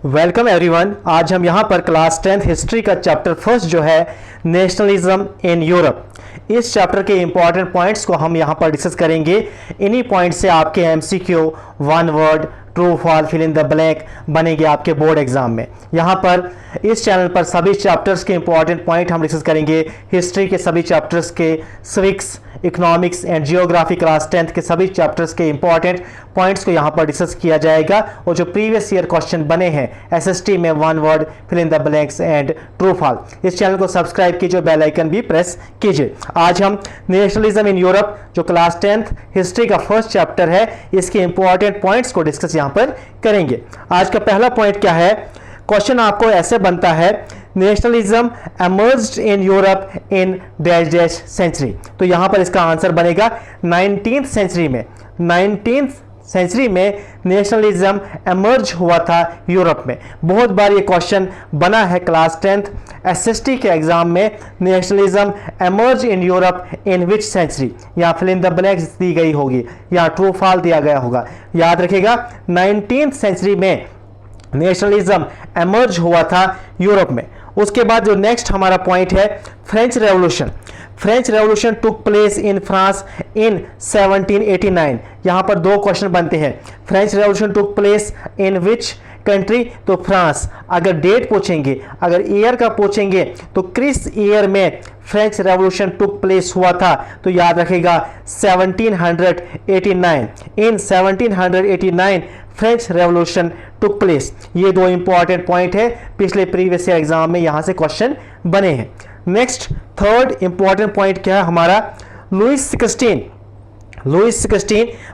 Welcome everyone. आज हम यहाँ पर क्लास 10th हिस्ट्री का चैप्टर फर्स्ट जो है नेशनलिज्म इन यूरोप, इस चैप्टर के इंपॉर्टेंट पॉइंट्स को हम यहाँ पर डिस्कस करेंगे। इन्हीं पॉइंट से आपके MCQ, one word, true false, fill in the blank बनेंगे आपके बोर्ड एग्जाम में। यहाँ पर इस चैनल पर सभी चैप्टर्स के इंपॉर्टेंट पॉइंट हम डिस्कस करेंगे। हिस्ट्री के सभी चैप्टर्स के, civics, economics and geography class 10th के सभी चैप्टर्स के इंपॉर्टेंट पॉइंट्स को यहाँ पर डिस्कस किया जाएगा। और जो प्रीवियस ईयर क्वेश्चन बने हैं एसएसटी में, one word, fill in the blanks and true false, इस चैनल को सब्सक्राइब कीजिए, बेल आइकन भी प्रेस कीजिए। आज हम नेशनलिज्म इन यूरोप जो क्लास 10th हिस्ट्री का फर्स्ट चैप्टर है, इसके इंपॉर्टेंट पॉइंट्स को डिस्कस यहाँ पर करेंगे। आज का पहला पॉइंट क्या है? क्वेश्चन आपको ऐसे बनता है, nationalism emerged in Europe in dash dash century. तो यहां पर इसका आंसर बनेगा 19th सेंचुरी में। 19th सेंचुरी में नेशनलिज्म एमर्ज हुआ था यूरोप में। बहुत बार ये क्वेश्चन बना है क्लास 10th एसएसटी के एग्जाम में, nationalism emerge in Europe in which century, या फिल इन द ब्लैंक्स दी गई होगी या ट्रू फॉल दिया गया होगा। याद रखिएगा 19th सेंचुरी में नेशनलिज्म एमर्ज हुआ था यूरोप में। उसके बाद जो नेक्स्ट हमारा पॉइंट है, French revolution. French revolution took place in France इन 1789। यहां पर दो क्वेश्चन बनते हैं, French revolution took place in which country, तो फ्रांस। अगर डेट पूछेंगे, अगर ईयर का पूछेंगे तो किस ईयर में फ्रेंच रेवोल्यूशन टुक प्लेस हुआ था, तो याद रखेगा 1789। इन 1789 फ्रेंच रेवोल्यूशन टुक प्लेस। ये दो इंपॉर्टेंट पॉइंट है, पिछले प्रीवियस ईयर एग्जाम में यहां से क्वेश्चन बने हैं। नेक्स्ट थर्ड इंपॉर्टेंट पॉइंट क्या है हमारा, Louis 16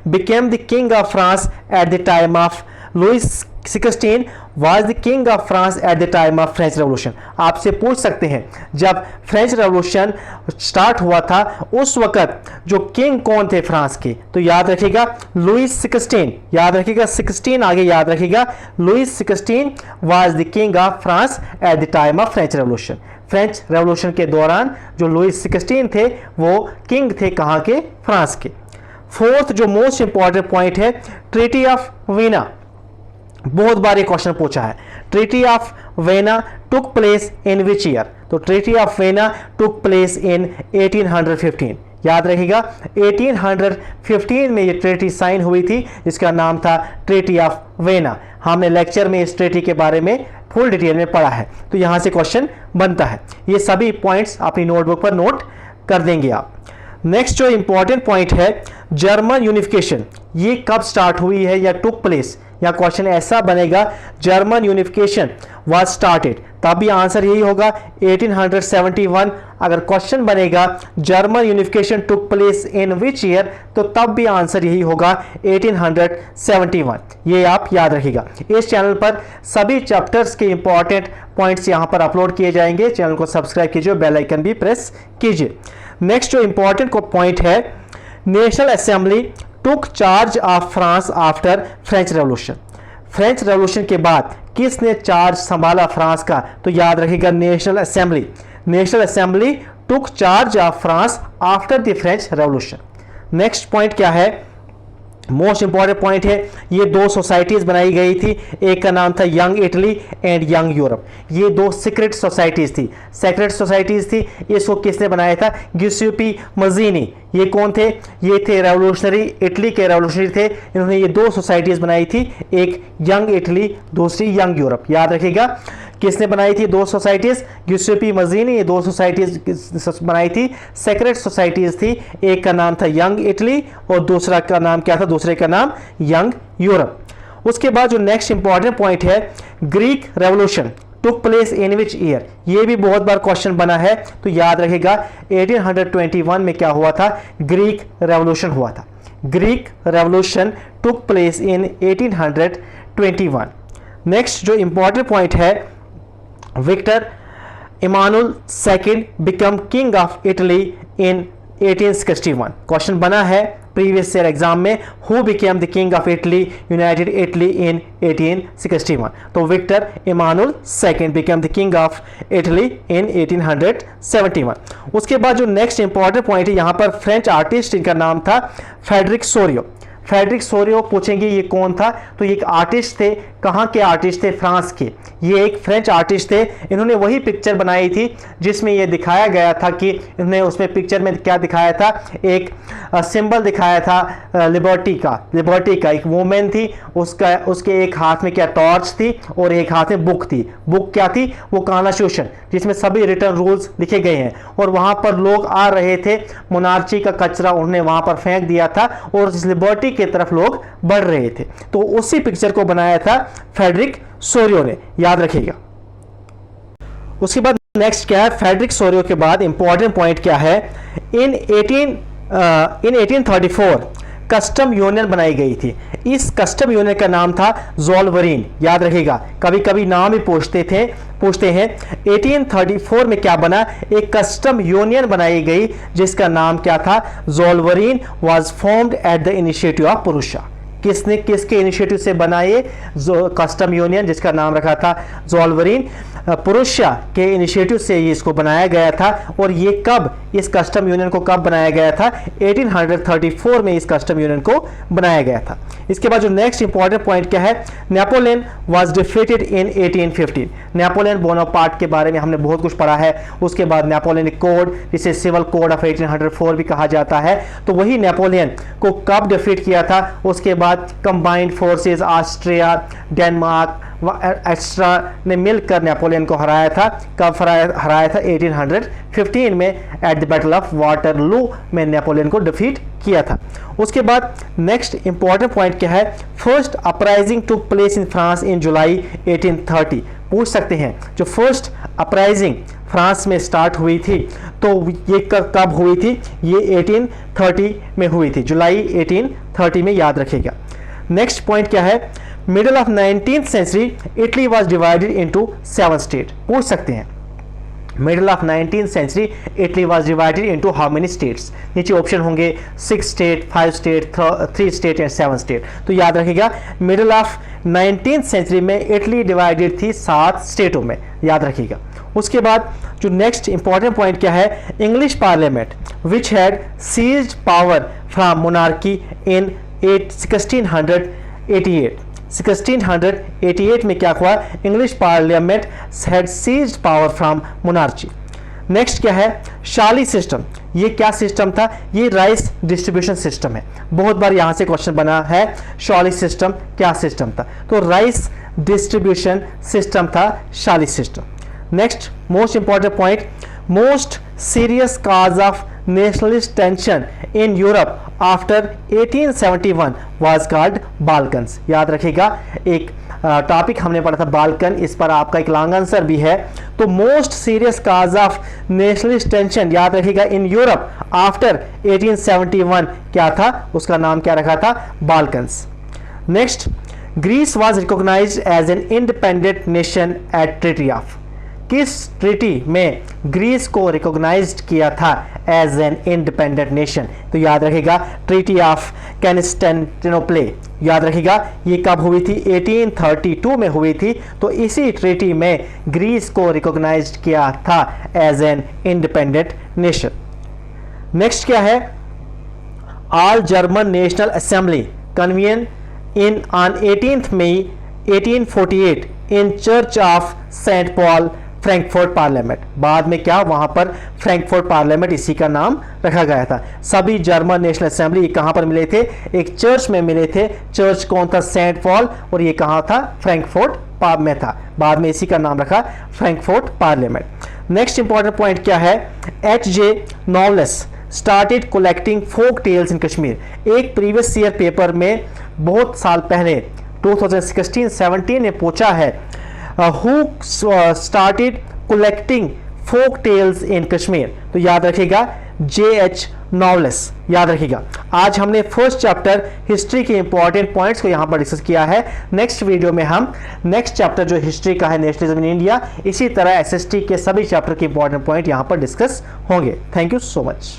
became the king of France at the time of Louis 16 was the king of France at the time of French Revolution। आपसे पूछ सकते हैं जब फ्रेंच रेवोल्यूशन स्टार्ट हुआ था उस वक्त जो किंग कौन थे फ्रांस के, तो याद रखिएगा लुइस 16। याद रखिएगा 16 आगे याद रखिएगा, Louis 16 was the king of France at the time of French Revolution। French revolution के दौरान जो लुइस 16 थे वो किंग थे कहाँ के? फ्रांस के। फोर्थ जो मोस्ट इंपॉर्टेंट पॉइंट है, ट्रीटी ऑफ वीना। बहुत बार ये क्वेश्चन पूछा है, treaty of Vienna took place in which year, तो treaty of Vienna took place in 1815। याद रखिएगा 1815 में ये ट्रीटी साइन हुई थी, जिसका नाम था ट्रीटी ऑफ वेना। हमने लेक्चर में इस ट्रीटी के बारे में फुल डिटेल में पढ़ा है, तो यहां से क्वेश्चन बनता है। ये सभी पॉइंट्स अपनी नोटबुक पर नोट कर देंगे आप। नेक्स्ट जो इंपॉर्टेंट पॉइंट है, जर्मन यूनिफिकेशन, ये कब स्टार्ट हुई है या टुक प्लेस, या क्वेश्चन ऐसा बनेगा जर्मन यूनिफिकेशन वाज स्टार्टेड, तब भी आंसर यही होगा 1871। अगर क्वेश्चन बनेगा German unification took place in which year, तो तब भी आंसर यही होगा 1871। ये आप याद रखिएगा। इस चैनल पर सभी चैप्टर्स के इंपॉर्टेंट पॉइंट्स यहां पर अपलोड किए जाएंगे। चैनल को सब्सक्राइब कीजिए, बेल आइकन भी प्रेस कीजिए। नेक्स्ट जो इंपॉर्टेंट पॉइंट है, national assembly took charge of France after French revolution. French revolution के बाद किसने चार्ज संभाला फ्रांस का, तो याद रखिएगा national assembly. National assembly took charge of France after the French revolution. Next point क्या है, मोस्ट इंपॉर्टेंट पॉइंट है, ये दो सोसाइटीज बनाई गई थी, एक का नाम था young Italy and young Europe. ये दो सीक्रेट सोसाइटीज थी, सेक्रेट सोसाइटीज थी। इसको किसने बनाया था? Giuseppe Mazzini. ये कौन थे? ये थे रेवोल्यूशनरी, इटली के रेवोल्यूशनरी थे। इन्होंने ये दो सोसाइटीज बनाई थी, एक यंग इटली, दूसरी यंग यूरोप। याद रखिएगा किसने बनाई थी दो सोसाइटीज? Giuseppe Mazzini. ये दो सोसाइटीज बनाई थी, सेक्रेट सोसाइटीज थी। एक का नाम था यंग इटली और दूसरा का नाम क्या था? दूसरे का नाम यंग यूरोप। उसके बाद जो नेक्स्ट इंपॉर्टेंट पॉइंट है, Greek revolution took place in which year. ये भी बहुत बार क्वेश्चन बना है, तो याद रखिएगा 1821 में क्या हुआ था? ग्रीक रेवोल्यूशन हुआ था। Greek revolution took place in 1821। Next जो इंपॉर्टेंट पॉइंट है, Victor Emmanuel II become king of Italy in 1861। Question बना है प्रीवियस ईयर एग्जाम में, who became the king of Italy, united Italy in 1861। तो Victor Emmanuel II became the king of Italy in 1871। उसके बाद जो next important point है, यहां पर फ्रेंच आर्टिस्ट, इनका नाम था फ्रेडरिक सोरियो। फ्रेडरिक सोरियो पूछेंगे ये कौन था, तो ये एक आर्टिस्ट थे कहाँ के आर्टिस्ट थे? फ्रांस के। ये एक फ्रेंच आर्टिस्ट थे, इन्होंने वही पिक्चर बनाई थी जिसमें ये दिखाया गया था कि इन्होंने उसमें पिक्चर में क्या दिखाया था, एक सिंबल दिखाया था लिबर्टी का एक वुमेन थी, उसके एक हाथ में क्या टॉर्च थी और एक हाथ में बुक थी। बुक क्या थी? वो कॉन्स्टिट्यूशन, जिसमें सभी रिटर्न रूल्स लिखे गए हैं। और वहां पर लोग आ रहे थे, मोनार्ची का कचरा उन्होंने वहां पर फेंक दिया था और इस लिबर्टी की तरफ लोग बढ़ रहे थे। तो उसी पिक्चर को बनाया था फ्रेडरिक सोरियो ने, याद रखिएगा। उसके बाद नेक्स्ट क्या है, फ्रेडरिक सोरियो के बाद इंपॉर्टेंट पॉइंट क्या है, इन 1834 कस्टम यूनियन बनाई गई थी। इस कस्टम यूनियन का नाम था ज़ोल्वरीन, याद रखिएगा, कभी कभी नाम ही पूछते हैं। 1834 में क्या बना, एक कस्टम यूनियन बनाई गई जिसका नाम क्या था, Zollverein was formed at the initiative of Prussia. किसके इनिशिएटिव से बना ये कस्टम यूनियन जिसका नाम रखा था ज़ोल्वरीन? पुरुषा के इनिशिएटिव से ये इसको बनाया गया था। और ये कब, इस कस्टम यूनियन को कब बनाया गया था? 1834 में इस कस्टम यूनियन को बनाया गया था। इसके बाद जो नेक्स्ट इंपॉर्टेंट पॉइंट क्या है, Napoleon was defeated in 1815। Napoleon Bonaparte के बारे में हमने बहुत कुछ पढ़ा है। उसके बाद नेपोलियनिक कोड, जिसे सिविल कोड ऑफ 1804 भी कहा जाता है, तो वही नेपोलियन को कब डिफीट किया था? उसके बाद combined forces Austria, Denmark extra ने मिलकर नेपोलियन को हराया था। कब हराया था? 1815 में at the battle of Waterloo में नेपोलियन को डिफीट किया था। उसके बाद नेक्स्ट इंपॉर्टेंट पॉइंट क्या है, first uprising took place in France in July 1830। पूछ सकते हैं जो फर्स्ट अपराइजिंग फ्रांस में स्टार्ट हुई थी तो ये कब हुई थी? ये 1830 में हुई थी, जुलाई 1830 में, याद रखिएगा। नेक्स्ट पॉइंट क्या है, middle of 19th century Italy was divided into 7 state. पूछ सकते हैं middle of 19th century Italy was divided into how many states? नीचे ऑप्शन होंगे 6 state, 5 state, 3 state and 7 state. तो याद रखिएगा मिडल ऑफ 19th सेंचुरी में इटली डिवाइडेड थी 7 स्टेटों में, याद रखिएगा। उसके बाद जो नेक्स्ट इंपॉर्टेंट पॉइंट क्या है, English parliament which had seized power from monarchy in 1688 में क्या हुआ, English parliament had seized power from monarchy. Next क्या है, शाली सिस्टम। ये क्या सिस्टम था? ये राइस डिस्ट्रीब्यूशन सिस्टम है। बहुत बार यहां से क्वेश्चन बना है, शाली सिस्टम क्या सिस्टम था? तो राइस डिस्ट्रीब्यूशन सिस्टम था शाली system. Next most important point, most serious cause of nationalist tension in Europe after 1871 was called Balkans. याद रखिएगा, एक टॉपिक हमने पढ़ा था बाल्कन, इस पर आपका एक लॉन्ग आंसर भी है। तो most serious cause of nationalist tension, याद रखिएगा, इन यूरोप आफ्टर 1871 क्या था? उसका नाम क्या रखा था? Balkans. Next, Greece was recognised as an independent nation at treaty of. किस ट्रीटी में ग्रीस को रिकॉग्नाइज्ड किया था एज एन इंडिपेंडेंट नेशन? तो याद रखिएगा ट्रीटी ऑफ कॉन्स्टेंटिनोपल, याद रखिएगा ये कब हुई थी? 1832 में हुई थी। तो इसी ट्रीटी में ग्रीस को रिकॉग्नाइज्ड किया था as an independent nation. Next क्या है, all German national assembly convene in on 18th May 1848 in church of Saint Paul Frankfurt parliament. बाद में क्या, वहां पर फ्रैंकफर्ट पार्लियामेंट इसी का नाम रखा गया था। सभी जर्मन नेशनल असेंबली कहां पर मिले थे? एक चर्च में मिले थे। चर्च कौन था? Saint Paul. और ये कहां था? फ्रैंकफर्ट में था। बाद में इसी का नाम रखा Frankfurt parliament. Next important point क्या है, H.J. Knowles started collecting folk tales in Kashmir. एक प्रीवियस ईयर पेपर में बहुत साल पहले 2016-17 में पूछा है, who started collecting folk tales in Kashmir? तो याद रखिएगा J.H. नॉवलेस, याद रखिएगा। आज हमने फर्स्ट चैप्टर हिस्ट्री के इंपॉर्टेंट पॉइंट्स को यहाँ पर डिस्कस किया है। नेक्स्ट वीडियो में हम नेक्स्ट चैप्टर जो हिस्ट्री का है, नेशनलिज्म इन इंडिया, इसी तरह SST के सभी चैप्टर के इंपॉर्टेंट पॉइंट यहाँ पर डिस्कस होंगे। Thank you so much.